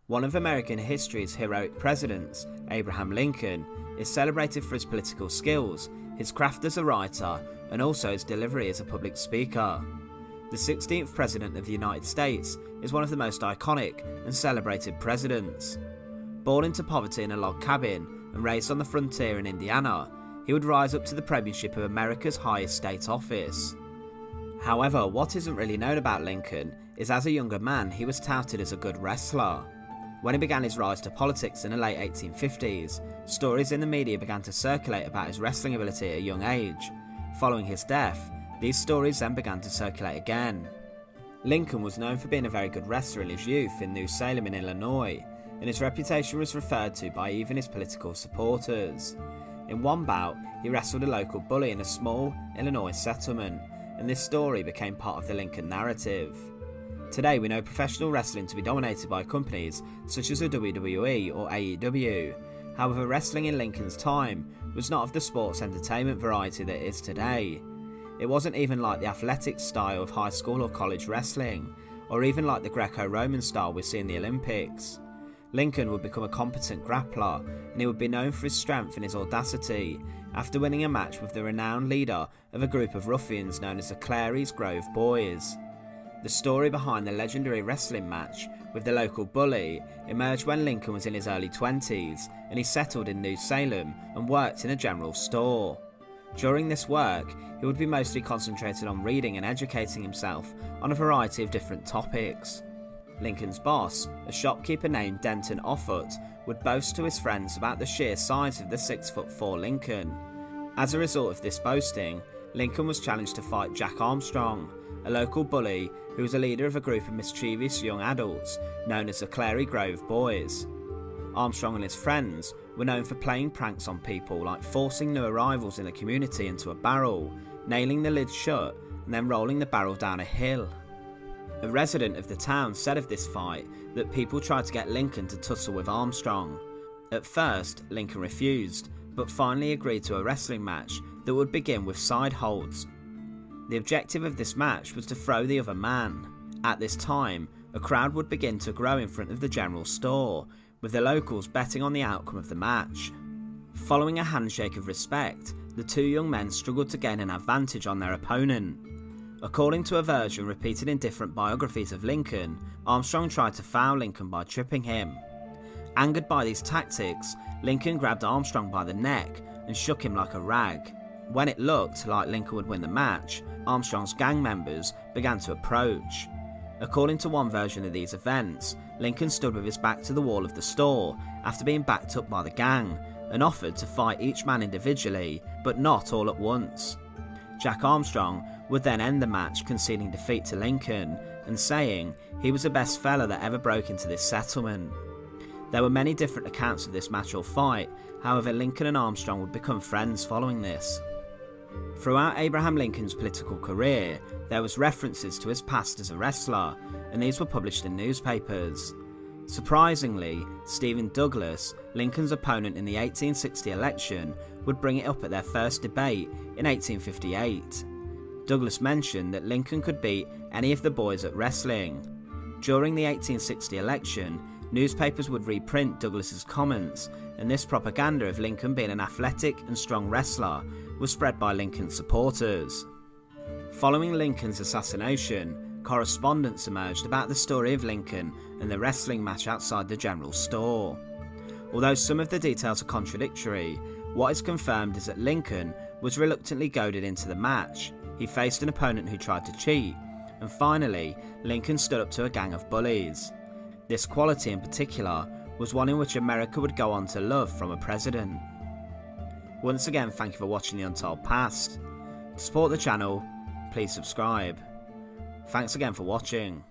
One of American history's heroic presidents, Abraham Lincoln, is celebrated for his political skills, his craft as a writer, and also his delivery as a public speaker. The 16th President of the United States is one of the most iconic and celebrated presidents. Born into poverty in a log cabin and raised on the frontier in Indiana, he would rise up to the premiership of America's highest state office. However, what isn't really known about Lincoln is as a younger man he was touted as a good wrestler. When he began his rise to politics in the late 1850s, stories in the media began to circulate about his wrestling ability at a young age. Following his death, these stories then began to circulate again. Lincoln was known for being a very good wrestler in his youth in New Salem in Illinois, and his reputation was referred to by even his political supporters. In one bout, he wrestled a local bully in a small Illinois settlement, and this story became part of the Lincoln narrative. Today we know professional wrestling to be dominated by companies such as the WWE or AEW. However, wrestling in Lincoln's time was not of the sports entertainment variety that it is today. It wasn't even like the athletic style of high school or college wrestling, or even like the Greco-Roman style we see in the Olympics. Lincoln would become a competent grappler, and he would be known for his strength and his audacity, after winning a match with the renowned leader of a group of ruffians known as the Clary's Grove Boys. The story behind the legendary wrestling match with the local bully emerged when Lincoln was in his early 20s and he settled in New Salem and worked in a general store. During this work, he would be mostly concentrated on reading and educating himself on a variety of different topics. Lincoln's boss, a shopkeeper named Denton Offutt, would boast to his friends about the sheer size of the 6'4" Lincoln. As a result of this boasting, Lincoln was challenged to fight Jack Armstrong, a local bully who was a leader of a group of mischievous young adults known as the Clary Grove Boys. Armstrong and his friends were known for playing pranks on people like forcing new arrivals in the community into a barrel, nailing the lid shut and then rolling the barrel down a hill. A resident of the town said of this fight that people tried to get Lincoln to tussle with Armstrong. At first, Lincoln refused, but finally agreed to a wrestling match that would begin with side holds. The objective of this match was to throw the other man. At this time, a crowd would begin to grow in front of the general store, with the locals betting on the outcome of the match. Following a handshake of respect, the two young men struggled to gain an advantage on their opponent. According to a version repeated in different biographies of Lincoln, Armstrong tried to foul Lincoln by tripping him. Angered by these tactics, Lincoln grabbed Armstrong by the neck and shook him like a rag. When it looked like Lincoln would win the match, Armstrong's gang members began to approach. According to one version of these events, Lincoln stood with his back to the wall of the store after being backed up by the gang and offered to fight each man individually, but not all at once. Jack Armstrong would then end the match, conceding defeat to Lincoln and saying he was the best fella that ever broke into this settlement. There were many different accounts of this match or fight, however Lincoln and Armstrong would become friends following this. Throughout Abraham Lincoln's political career, there was references to his past as a wrestler, and these were published in newspapers. Surprisingly, Stephen Douglas, Lincoln's opponent in the 1860 election, would bring it up at their first debate in 1858. Douglas mentioned that Lincoln could beat any of the boys at wrestling. During the 1860 election, newspapers would reprint Douglas's comments, and this propaganda of Lincoln being an athletic and strong wrestler was spread by Lincoln's supporters. Following Lincoln's assassination, correspondence emerged about the story of Lincoln and the wrestling match outside the general store. Although some of the details are contradictory, what is confirmed is that Lincoln was reluctantly goaded into the match. He faced an opponent who tried to cheat, and finally, Lincoln stood up to a gang of bullies. This quality in particular was one in which America would go on to love from a president. Once again, thank you for watching The Untold Past. To support the channel, please subscribe. Thanks again for watching.